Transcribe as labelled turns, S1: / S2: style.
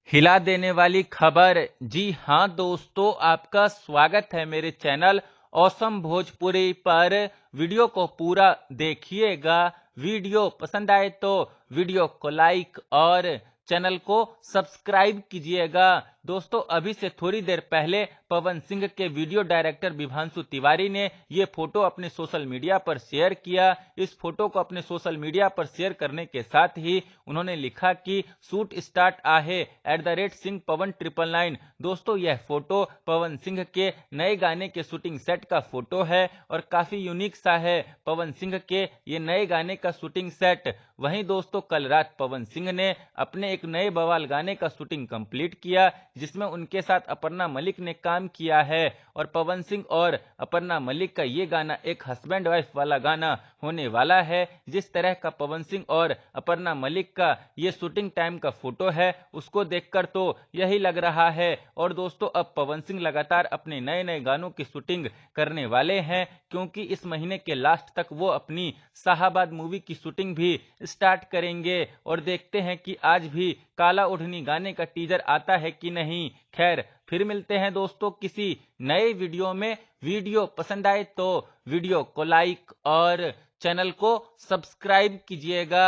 S1: हिला देने वाली खबर। जी हाँ दोस्तों, आपका स्वागत है मेरे चैनल ऑसम भोजपुरी पर। वीडियो को पूरा देखिएगा। वीडियो पसंद आए तो वीडियो को लाइक और चैनल को सब्सक्राइब कीजिएगा। दोस्तों, अभी से थोड़ी देर पहले पवन सिंह के वीडियो डायरेक्टर विभांशु तिवारी ने ये फोटो अपने सोशल मीडिया पर शेयर किया। इस फोटो को अपने सोशल मीडिया पर शेयर करने के साथ ही उन्होंने लिखा कि शूट स्टार्ट आहे @सिंह पवन 999। दोस्तों, यह फोटो पवन सिंह के नए गाने के शूटिंग सेट का फोटो है और काफी यूनिक सा है पवन सिंह के ये नए गाने का शूटिंग सेट। वहीं दोस्तों, कल रात पवन सिंह ने अपने एक नए बवाल गाने का शूटिंग कंप्लीट किया, जिसमें उनके साथ अपर्णा मलिक ने काम किया है। और पवन सिंह और अपर्णा मलिक का ये गाना एक हस्बैंड वाइफ वाला गाना होने वाला है। जिस तरह का पवन सिंह और अपर्णा मलिक का ये शूटिंग टाइम का फोटो है, उसको देखकर तो यही लग रहा है। और दोस्तों, अब पवन सिंह लगातार अपने नए नए गानों की शूटिंग करने वाले हैं, क्योंकि इस महीने के लास्ट तक वो अपनी शाहाबाद मूवी की शूटिंग भी स्टार्ट करेंगे। और देखते हैं कि आज भी काला ओढ़नी गाने का टीजर आता है कि नहीं। खैर, फिर मिलते हैं दोस्तों किसी नए वीडियो में। वीडियो पसंद आए तो वीडियो को लाइक और चैनल को सब्सक्राइब कीजिएगा।